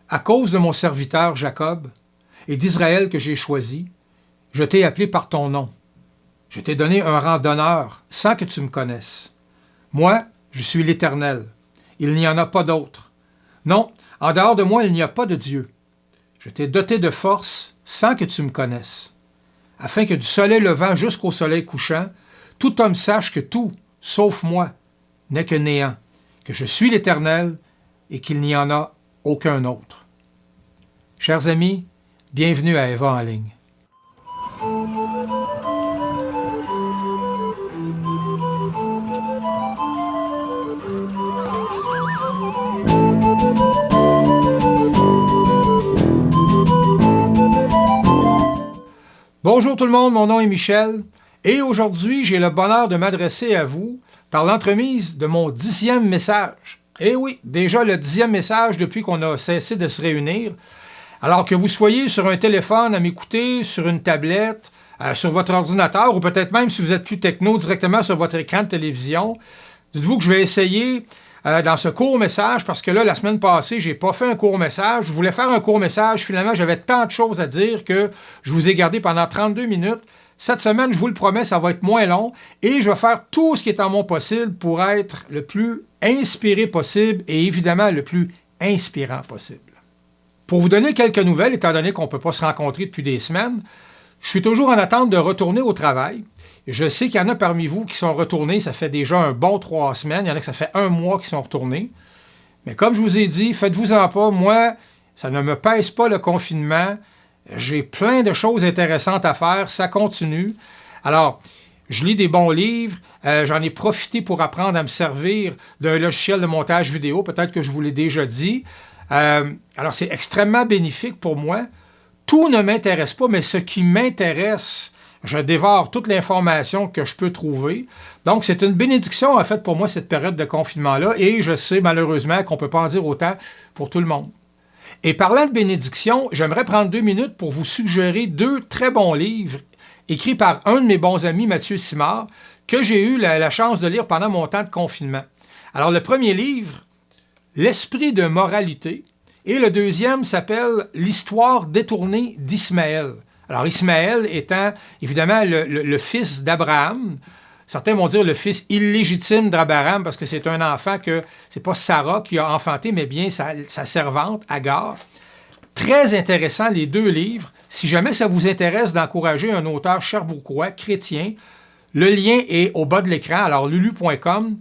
À cause de mon serviteur Jacob et d'Israël que j'ai choisi, je t'ai appelé par ton nom. Je t'ai donné un rang d'honneur sans que tu me connaisses. Moi, je suis l'Éternel. Il n'y en a pas d'autre. Non, en dehors de moi, il n'y a pas de Dieu. Je t'ai doté de force sans que tu me connaisses, afin que du soleil levant jusqu'au soleil couchant, tout homme sache que tout, sauf moi, n'est que néant, que je suis l'Éternel et qu'il n'y en a aucun autre. Chers amis, bienvenue à Eva en ligne. Bonjour tout le monde, mon nom est Michel et aujourd'hui j'ai le bonheur de m'adresser à vous par l'entremise de mon 10e message. Et oui, déjà le 10e message depuis qu'on a cessé de se réunir. Alors que vous soyez sur un téléphone à m'écouter, sur une tablette, sur votre ordinateur ou peut-être même si vous êtes plus techno directement sur votre écran de télévision, dites-vous que je vais essayer dans ce court message, parce que là, la semaine passée, j'ai pas fait un court message. Je voulais faire un court message. Finalement, j'avais tant de choses à dire que je vous ai gardé pendant 32 minutes. Cette semaine, je vous le promets, ça va être moins long et je vais faire tout ce qui est en mon possible pour être le plus inspiré possible et évidemment le plus inspirant possible. Pour vous donner quelques nouvelles, étant donné qu'on ne peut pas se rencontrer depuis des semaines, je suis toujours en attente de retourner au travail. Je sais qu'il y en a parmi vous qui sont retournés, ça fait déjà un bon 3 semaines. Il y en a que ça fait 1 mois qui sont retournés. Mais comme je vous ai dit, faites-vous-en pas. Moi, ça ne me pèse pas le confinement. J'ai plein de choses intéressantes à faire. Ça continue. Alors, je lis des bons livres. J'en ai profité pour apprendre à me servir d'un logiciel de montage vidéo. Peut-être que je vous l'ai déjà dit. Alors, c'est extrêmement bénéfique pour moi. Tout ne m'intéresse pas, mais ce qui m'intéresse, je dévore toute l'information que je peux trouver. Donc, c'est une bénédiction, en fait, pour moi, cette période de confinement-là. Et je sais, malheureusement, qu'on ne peut pas en dire autant pour tout le monde. Et parlant de bénédiction, j'aimerais prendre 2 minutes pour vous suggérer 2 très bons livres écrits par un de mes bons amis, Mathieu Simard, que j'ai eu la chance de lire pendant mon temps de confinement. Alors, le premier livre, L'esprit de moralité, et le deuxième s'appelle L'histoire détournée d'Ismaël. Alors, Ismaël étant évidemment le fils d'Abraham. Certains vont dire le fils illégitime d'Abraham parce que c'est un enfant que c'est pas Sarah qui a enfanté, mais bien sa servante, Agar. Très intéressant, les 2 livres. Si jamais ça vous intéresse d'encourager un auteur cherbourgois, chrétien, le lien est au bas de l'écran, alors lulu.com.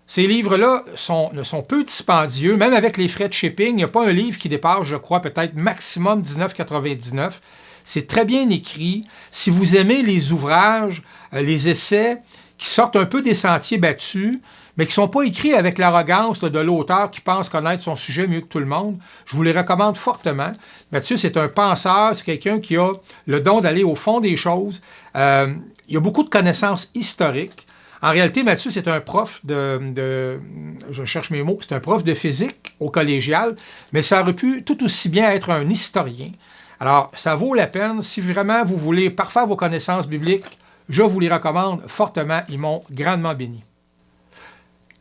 Ces livres-là ne sont peu dispendieux, même avec les frais de shipping. Il n'y a pas un livre qui dépasse, je crois, peut-être maximum 19,99 $. C'est très bien écrit. Si vous aimez les ouvrages, les essais qui sortent un peu des sentiers battus, mais qui ne sont pas écrits avec l'arrogance de l'auteur qui pense connaître son sujet mieux que tout le monde, je vous les recommande fortement. Mathieu, c'est un penseur, c'est quelqu'un qui a le don d'aller au fond des choses. Il a beaucoup de connaissances historiques. En réalité, Mathieu, c'est un prof je cherche mes mots, c'est un prof de physique au collégial, mais ça aurait pu tout aussi bien être un historien. Alors, ça vaut la peine. Si vraiment vous voulez parfaire vos connaissances bibliques, je vous les recommande fortement. Ils m'ont grandement béni.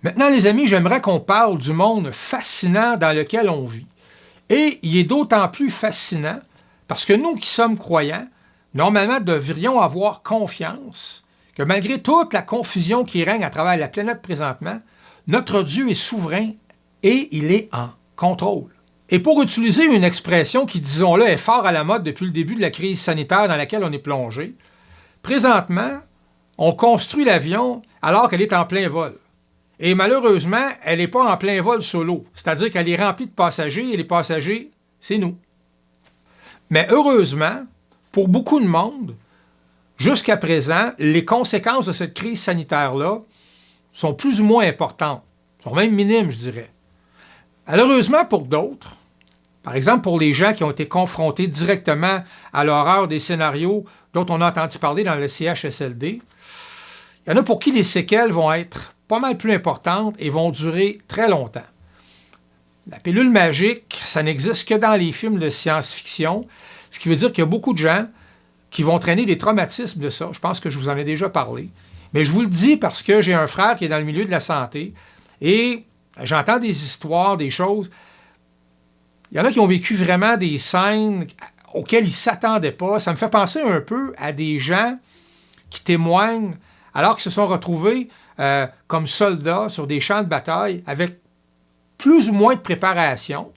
Maintenant, les amis, j'aimerais qu'on parle du monde fascinant dans lequel on vit. Et il est d'autant plus fascinant parce que nous qui sommes croyants, normalement, devrions avoir confiance que malgré toute la confusion qui règne à travers la planète présentement, notre Dieu est souverain et il est en contrôle. Et pour utiliser une expression qui, disons-le, est fort à la mode depuis le début de la crise sanitaire dans laquelle on est plongé, présentement, on construit l'avion alors qu'elle est en plein vol. Et malheureusement, elle n'est pas en plein vol solo, c'est-à-dire qu'elle est remplie de passagers et les passagers, c'est nous. Mais heureusement, pour beaucoup de monde, jusqu'à présent, les conséquences de cette crise sanitaire-là sont plus ou moins importantes, sont même minimes, je dirais. Malheureusement pour d'autres, par exemple pour les gens qui ont été confrontés directement à l'horreur des scénarios dont on a entendu parler dans le CHSLD, il y en a pour qui les séquelles vont être pas mal plus importantes et vont durer très longtemps. La pilule magique, ça n'existe que dans les films de science-fiction, ce qui veut dire qu'il y a beaucoup de gens qui vont traîner des traumatismes de ça. Je pense que je vous en ai déjà parlé. Mais je vous le dis parce que j'ai un frère qui est dans le milieu de la santé et j'entends des histoires, des choses. Il y en a qui ont vécu vraiment des scènes auxquelles ils ne s'attendaient pas. Ça me fait penser un peu à des gens qui témoignent alors qu'ils se sont retrouvés comme soldats sur des champs de bataille avec plus ou moins de préparation.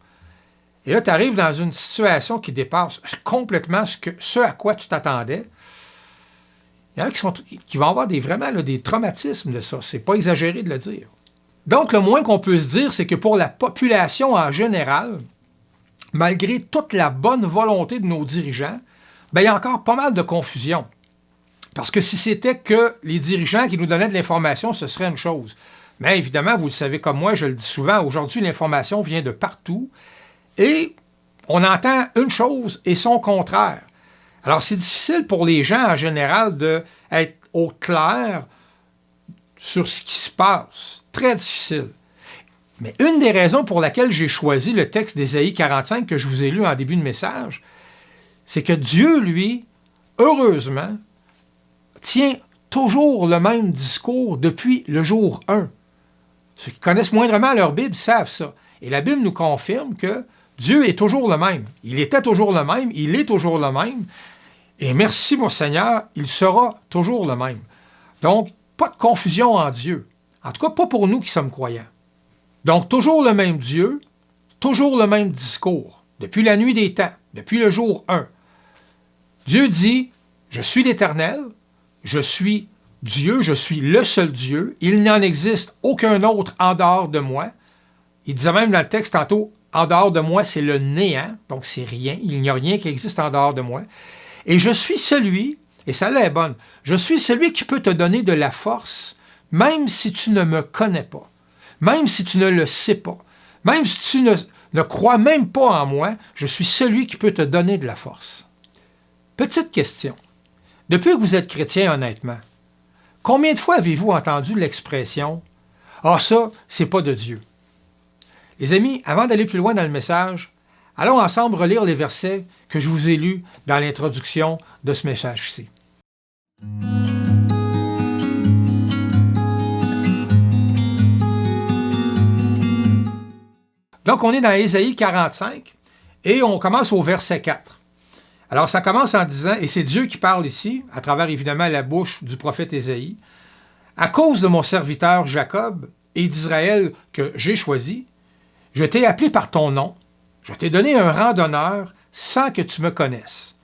Et là, tu arrives dans une situation qui dépasse complètement ce à quoi tu t'attendais. Il y en a qui vont avoir vraiment des traumatismes de ça. C'est pas exagéré de le dire. Donc, le moins qu'on peut se dire, c'est que pour la population en général, malgré toute la bonne volonté de nos dirigeants, il y a encore pas mal de confusion. Parce que si c'était que les dirigeants qui nous donnaient de l'information, ce serait une chose. Mais évidemment, vous le savez comme moi, je le dis souvent, aujourd'hui, l'information vient de partout et on entend une chose et son contraire. Alors, c'est difficile pour les gens en général d'être au clair sur ce qui se passe. Très difficile. Mais une des raisons pour laquelle j'ai choisi le texte d'Ésaïe 45 que je vous ai lu en début de message, c'est que Dieu, lui, heureusement, tient toujours le même discours depuis le jour 1. Ceux qui connaissent moindrement leur Bible savent ça. Et la Bible nous confirme que Dieu est toujours le même. Il était toujours le même, il est toujours le même. Et merci, mon Seigneur, il sera toujours le même. Donc, pas de confusion en Dieu. En tout cas, pas pour nous qui sommes croyants. Donc, toujours le même Dieu, toujours le même discours, depuis la nuit des temps, depuis le jour 1. Dieu dit, je suis l'Éternel, je suis Dieu, je suis le seul Dieu, il n'en existe aucun autre en dehors de moi. Il disait même dans le texte tantôt, en dehors de moi, c'est le néant, donc c'est rien, il n'y a rien qui existe en dehors de moi. Et je suis celui, et celle-là est bonne, je suis celui qui peut te donner de la force, même si tu ne me connais pas, même si tu ne le sais pas, même si tu ne crois même pas en moi, je suis celui qui peut te donner de la force. Petite question. Depuis que vous êtes chrétien, honnêtement, combien de fois avez-vous entendu l'expression « Ah, ça, c'est pas de Dieu ». Les amis, avant d'aller plus loin dans le message, allons ensemble relire les versets que je vous ai lus dans l'introduction de ce message-ci. Donc, on est dans Ésaïe 45 et on commence au verset 4. Alors, ça commence en disant, et c'est Dieu qui parle ici, à travers évidemment la bouche du prophète Ésaïe, « À cause de mon serviteur Jacob et d'Israël que j'ai choisi, je t'ai appelé par ton nom, je t'ai donné un rang d'honneur sans que tu me connaisses. »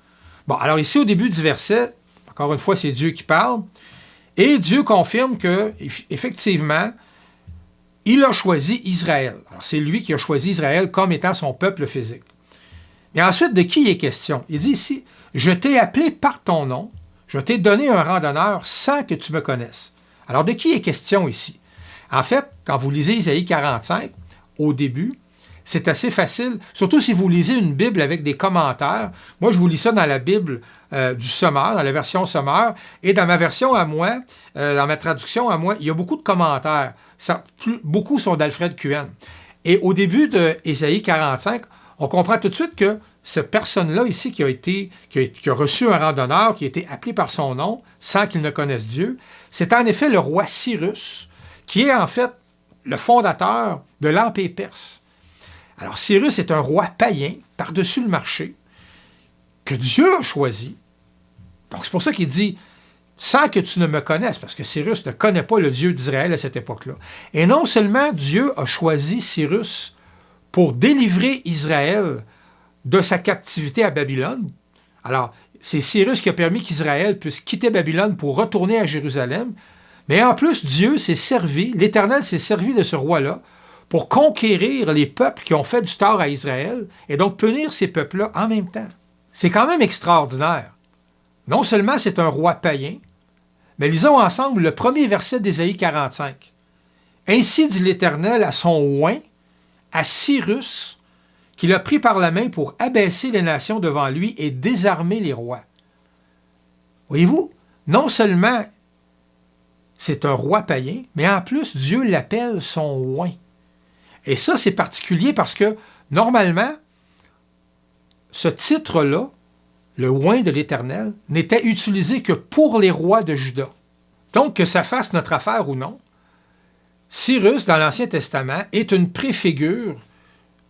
Bon, alors ici, au début du verset, encore une fois, c'est Dieu qui parle, et Dieu confirme que, effectivement, il a choisi Israël. Alors, c'est lui qui a choisi Israël comme étant son peuple physique. Mais ensuite, de qui il est question? Il dit ici, « Je t'ai appelé par ton nom, je t'ai donné un rang d'honneur sans que tu me connaisses. » Alors, de qui est question ici? En fait, quand vous lisez Ésaïe 45, au début, c'est assez facile, surtout si vous lisez une Bible avec des commentaires. Moi, je vous lis ça dans la Bible du Sommeur, dans la version Sommeur, et dans ma version à moi, dans ma traduction à moi, il y a beaucoup de commentaires. Beaucoup sont d'Alfred Cuen. Et au début d'Ésaïe 45, on comprend tout de suite que cette personne-là ici qui a reçu un rang d'honneur, qui a été appelé par son nom, sans qu'il ne connaisse Dieu, c'est en effet le roi Cyrus, qui est en fait le fondateur de l'Empire perse. Alors Cyrus est un roi païen, par-dessus le marché, que Dieu a choisi. Donc c'est pour ça qu'il dit, sans que tu ne me connaisses, parce que Cyrus ne connaît pas le Dieu d'Israël à cette époque-là. Et non seulement Dieu a choisi Cyrus pour délivrer Israël de sa captivité à Babylone. Alors, c'est Cyrus qui a permis qu'Israël puisse quitter Babylone pour retourner à Jérusalem. Mais en plus, Dieu s'est servi, l'Éternel s'est servi de ce roi-là pour conquérir les peuples qui ont fait du tort à Israël et donc punir ces peuples-là en même temps. C'est quand même extraordinaire. Non seulement c'est un roi païen, mais lisons ensemble le premier verset d'Ésaïe 45. « Ainsi dit l'Éternel à son oint, à Cyrus, qu'il a pris par la main pour abaisser les nations devant lui et désarmer les rois. » Voyez-vous, non seulement c'est un roi païen, mais en plus, Dieu l'appelle son oint. Et ça, c'est particulier parce que, normalement, ce titre-là, le oint de l'Éternel, n'était utilisé que pour les rois de Juda. Donc, que ça fasse notre affaire ou non, Cyrus, dans l'Ancien Testament, est une préfigure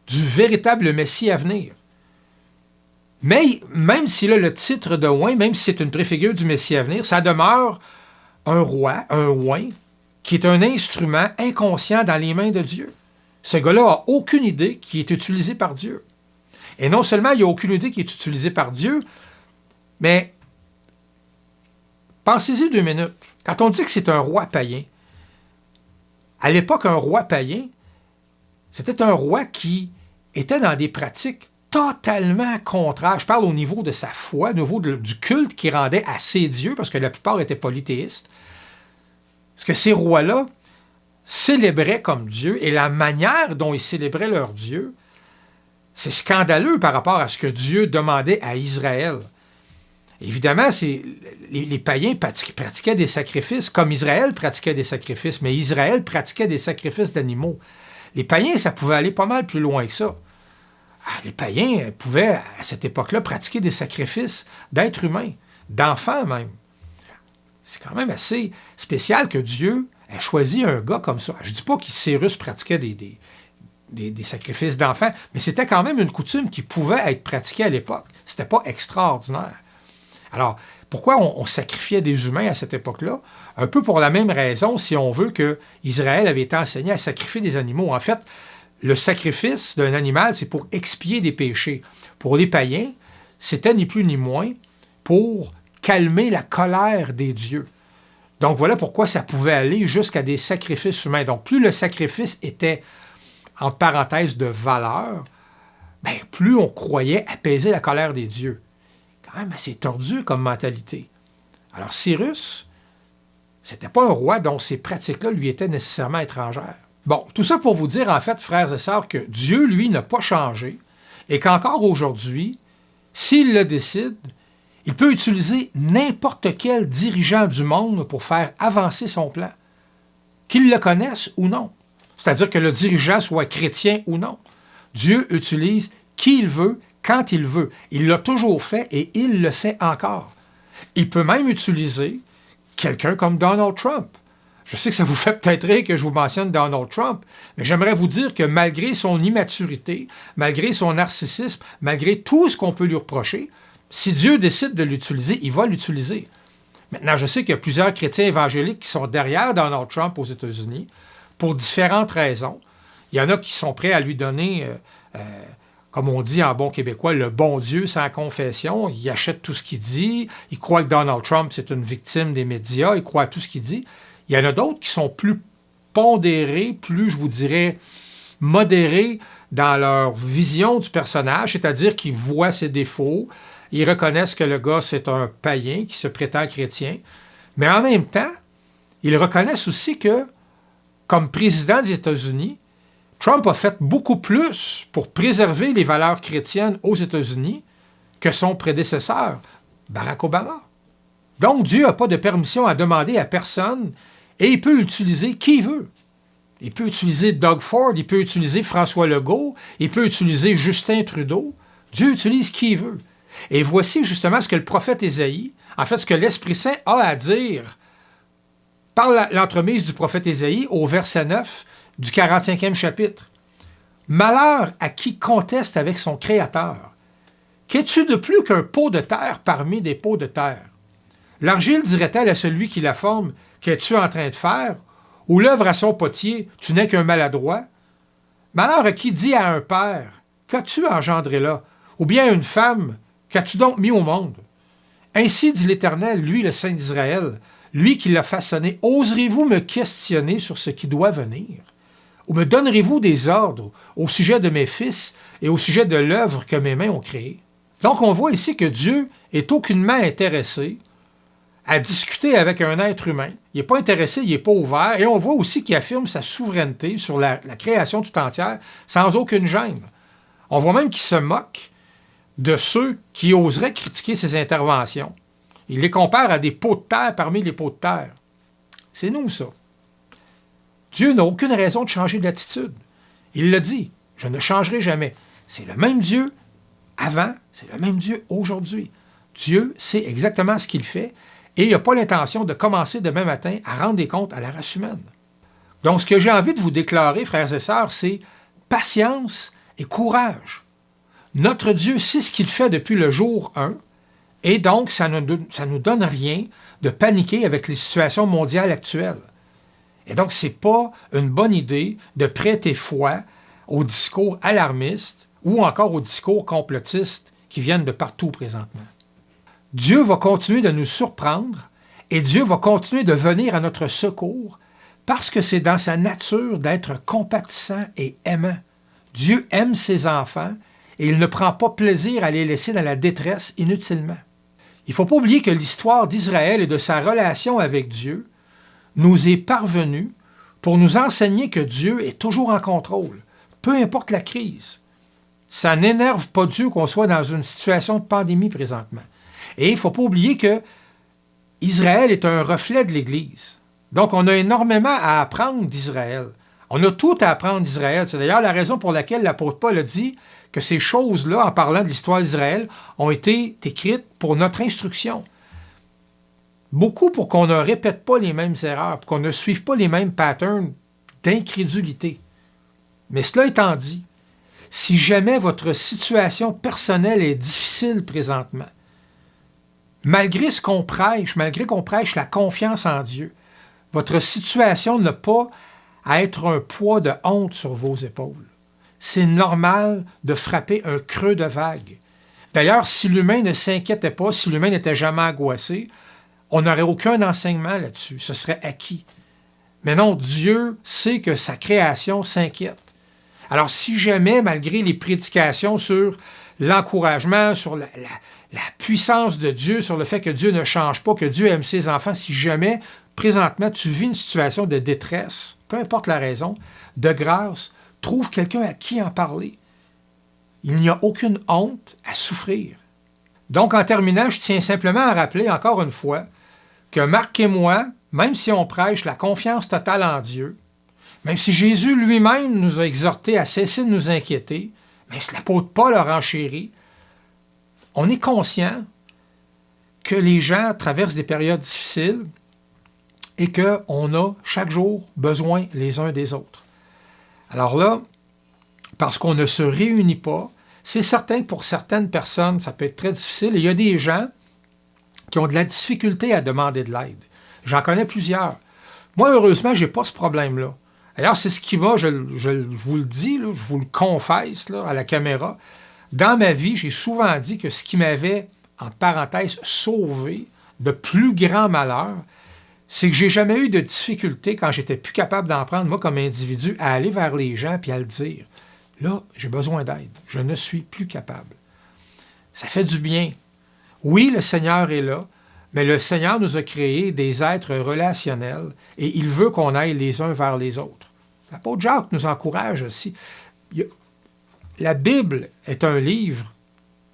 du véritable Messie à venir. Mais même s'il a le titre de oint, même si c'est une préfigure du Messie à venir, ça demeure un roi, un oint, qui est un instrument inconscient dans les mains de Dieu. Ce gars-là n'a aucune idée qui est utilisé par Dieu. Et non seulement il n'a aucune idée qui est utilisé par Dieu, mais pensez-y 2 minutes. Quand on dit que c'est un roi païen, à l'époque, un roi païen, c'était un roi qui était dans des pratiques totalement contraires. Je parle au niveau de sa foi, au niveau du culte qu'il rendait à ses dieux, parce que la plupart étaient polythéistes. Parce que ces rois-là célébraient comme Dieu, et la manière dont ils célébraient leur Dieu, c'est scandaleux par rapport à ce que Dieu demandait à Israël. Évidemment, les païens pratiquaient des sacrifices comme Israël pratiquait des sacrifices, mais Israël pratiquait des sacrifices d'animaux. Les païens, ça pouvait aller pas mal plus loin que ça. Les païens pouvaient, à cette époque-là, pratiquer des sacrifices d'êtres humains, d'enfants même. C'est quand même assez spécial que Dieu ait choisi un gars comme ça. Je ne dis pas que Cyrus pratiquait des sacrifices d'enfants, mais c'était quand même une coutume qui pouvait être pratiquée à l'époque. C'était pas extraordinaire. Alors, pourquoi on sacrifiait des humains à cette époque-là? Un peu pour la même raison, si on veut que Israël avait été enseigné à sacrifier des animaux. En fait, le sacrifice d'un animal, c'est pour expier des péchés. Pour les païens, c'était ni plus ni moins pour calmer la colère des dieux. Donc, voilà pourquoi ça pouvait aller jusqu'à des sacrifices humains. Donc, plus le sacrifice était, entre parenthèses, de valeur, bien, plus on croyait apaiser la colère des dieux. Quand même assez tordu comme mentalité. Alors, Cyrus, c'était pas un roi dont ces pratiques-là lui étaient nécessairement étrangères. Bon, tout ça pour vous dire, en fait, frères et sœurs, que Dieu, lui, n'a pas changé et qu'encore aujourd'hui, s'il le décide, il peut utiliser n'importe quel dirigeant du monde pour faire avancer son plan, qu'il le connaisse ou non. C'est-à-dire que le dirigeant soit chrétien ou non. Dieu utilise qui il veut, quand il veut. Il l'a toujours fait et il le fait encore. Il peut même utiliser quelqu'un comme Donald Trump. Je sais que ça vous fait peut-être rire que je vous mentionne Donald Trump, mais j'aimerais vous dire que malgré son immaturité, malgré son narcissisme, malgré tout ce qu'on peut lui reprocher, si Dieu décide de l'utiliser, il va l'utiliser. Maintenant, je sais qu'il y a plusieurs chrétiens évangéliques qui sont derrière Donald Trump aux États-Unis pour différentes raisons. Il y en a qui sont prêts à lui donner, comme on dit en bon québécois, le bon Dieu sans confession. Ils achètent tout ce qu'il dit. Ils croient que Donald Trump, c'est une victime des médias. Ils croient à tout ce qu'il dit. Il y en a d'autres qui sont plus pondérés, plus, je vous dirais, modérés dans leur vision du personnage, c'est-à-dire qu'ils voient ses défauts, ils reconnaissent que le gars, c'est un païen qui se prétend chrétien, mais en même temps, ils reconnaissent aussi que, comme président des États-Unis, Trump a fait beaucoup plus pour préserver les valeurs chrétiennes aux États-Unis que son prédécesseur, Barack Obama. Donc, Dieu n'a pas de permission à demander à personne et il peut utiliser qui il veut. Il peut utiliser Doug Ford, il peut utiliser François Legault, il peut utiliser Justin Trudeau. Dieu utilise qui il veut. Et voici justement ce que le prophète Ésaïe, en fait ce que l'Esprit Saint a à dire par l'entremise du prophète Ésaïe au verset 9 du 45e chapitre. « Malheur à qui conteste avec son Créateur. Qu'es-tu de plus qu'un pot de terre parmi des pots de terre? L'argile dirait-elle à celui qui la forme, qu'es-tu en train de faire? Ou l'œuvre à son potier, tu n'es qu'un maladroit? Malheur à qui dit à un père, qu'as-tu engendré là? Ou bien à une femme, qu'as-tu donc mis au monde? Ainsi dit l'Éternel, lui le Saint d'Israël, lui qui l'a façonné. Oserez-vous me questionner sur ce qui doit venir? Ou me donnerez-vous des ordres au sujet de mes fils et au sujet de l'œuvre que mes mains ont créée? » Donc on voit ici que Dieu est aucunement intéressé à discuter avec un être humain. Il n'est pas intéressé, il n'est pas ouvert. Et on voit aussi qu'il affirme sa souveraineté sur la création tout entière sans aucune gêne. On voit même qu'il se moque de ceux qui oseraient critiquer ses interventions. Il les compare à des pots de terre parmi les pots de terre. C'est nous, ça. Dieu n'a aucune raison de changer d'attitude. Il l'a dit, je ne changerai jamais. C'est le même Dieu avant, c'est le même Dieu aujourd'hui. Dieu sait exactement ce qu'il fait et il n'a pas l'intention de commencer demain matin à rendre des comptes à la race humaine. Donc, ce que j'ai envie de vous déclarer, frères et sœurs, c'est patience et courage. Notre Dieu sait ce qu'il fait depuis le jour 1, et donc ça ne nous donne rien de paniquer avec les situations mondiales actuelles. Et donc, ce n'est pas une bonne idée de prêter foi aux discours alarmistes ou encore aux discours complotistes qui viennent de partout présentement. Dieu va continuer de nous surprendre et Dieu va continuer de venir à notre secours parce que c'est dans sa nature d'être compatissant et aimant. Dieu aime ses enfants et il ne prend pas plaisir à les laisser dans la détresse inutilement. Il ne faut pas oublier que l'histoire d'Israël et de sa relation avec Dieu nous est parvenue pour nous enseigner que Dieu est toujours en contrôle, peu importe la crise. Ça n'énerve pas Dieu qu'on soit dans une situation de pandémie présentement. Et il ne faut pas oublier que Israël est un reflet de l'Église. Donc, on a énormément à apprendre d'Israël. On a tout à apprendre d'Israël. C'est d'ailleurs la raison pour laquelle l'apôtre Paul a dit que ces choses-là, en parlant de l'histoire d'Israël, ont été écrites pour notre instruction. Beaucoup pour qu'on ne répète pas les mêmes erreurs, pour qu'on ne suive pas les mêmes patterns d'incrédulité. Mais cela étant dit, si jamais votre situation personnelle est difficile présentement, malgré ce qu'on prêche, malgré qu'on prêche la confiance en Dieu, votre situation n'a pas à être un poids de honte sur vos épaules. C'est normal de frapper un creux de vague. D'ailleurs, si l'humain ne s'inquiétait pas, si l'humain n'était jamais angoissé, on n'aurait aucun enseignement là-dessus. Ce serait acquis. Mais non, Dieu sait que sa création s'inquiète. Alors, si jamais, malgré les prédications sur l'encouragement, sur la puissance de Dieu, sur le fait que Dieu ne change pas, que Dieu aime ses enfants, si jamais, présentement, tu vis une situation de détresse, peu importe la raison, de grâce, trouve quelqu'un à qui en parler. Il n'y a aucune honte à souffrir. Donc, en terminant, je tiens simplement à rappeler encore une fois que Marc et moi, même si on prêche la confiance totale en Dieu, même si Jésus lui-même nous a exhortés à cesser de nous inquiéter, même si l'apôtre Paul a renchéri, on est conscient que les gens traversent des périodes difficiles et qu'on a chaque jour besoin les uns des autres. Alors là, parce qu'on ne se réunit pas, c'est certain que pour certaines personnes, ça peut être très difficile. Et il y a des gens qui ont de la difficulté à demander de l'aide. J'en connais plusieurs. Moi, heureusement, je n'ai pas ce problème-là. D'ailleurs, c'est ce qui m'a, je vous le dis, là, je vous le confesse là, à la caméra. Dans ma vie, j'ai souvent dit que ce qui m'avait, entre parenthèses, sauvé de plus grands malheurs, c'est que j'ai jamais eu de difficulté quand j'étais plus capable d'en prendre, moi, comme individu, à aller vers les gens et à le dire. Là, j'ai besoin d'aide. Je ne suis plus capable. Ça fait du bien. Oui, le Seigneur est là, mais le Seigneur nous a créés des êtres relationnels et il veut qu'on aille les uns vers les autres. L'apôtre Jacques nous encourage aussi. La Bible est un livre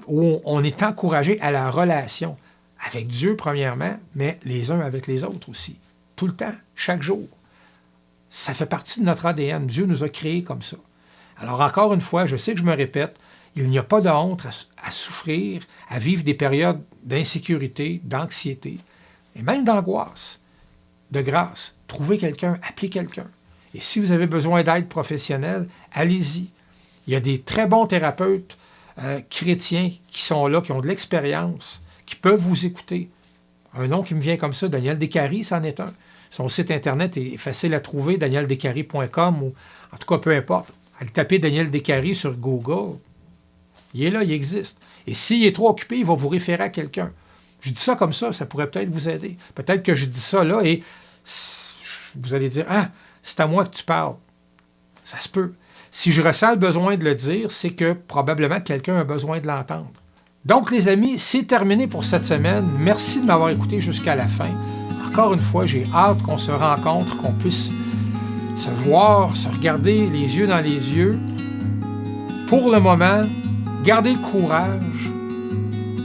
où on est encouragé à la relation avec Dieu premièrement, mais les uns avec les autres aussi. Tout le temps, chaque jour. Ça fait partie de notre ADN. Dieu nous a créés comme ça. Alors encore une fois, je sais que je me répète, il n'y a pas de honte à souffrir, à vivre des périodes d'insécurité, d'anxiété, et même d'angoisse. De grâce, trouvez quelqu'un, appelez quelqu'un. Et si vous avez besoin d'aide professionnelle, allez-y. Il y a des très bons thérapeutes chrétiens qui sont là, qui ont de l'expérience, qui peuvent vous écouter. Un nom qui me vient comme ça, Daniel Descaries, c'en est un. Son site Internet est facile à trouver, danieldescaries.com, ou en tout cas, peu importe. Allez taper Daniel Descaries sur Google. Il est là, il existe. Et s'il est trop occupé, il va vous référer à quelqu'un. Je dis ça comme ça pourrait peut-être vous aider. Peut-être que je dis ça là et vous allez dire « Ah, c'est à moi que tu parles. » Ça se peut. Si je ressens le besoin de le dire, c'est que probablement quelqu'un a besoin de l'entendre. Donc, les amis, c'est terminé pour cette semaine. Merci de m'avoir écouté jusqu'à la fin. Encore une fois, j'ai hâte qu'on se rencontre, qu'on puisse se voir, se regarder les yeux dans les yeux. Pour le moment, gardez le courage.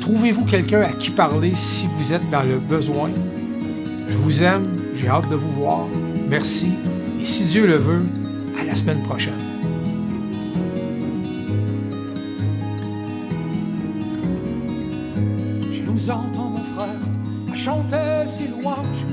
Trouvez-vous quelqu'un à qui parler si vous êtes dans le besoin. Je vous aime, j'ai hâte de vous voir. Merci. Et si Dieu le veut, à la semaine prochaine. Je nous entends, mon frère, à chanter ces louanges.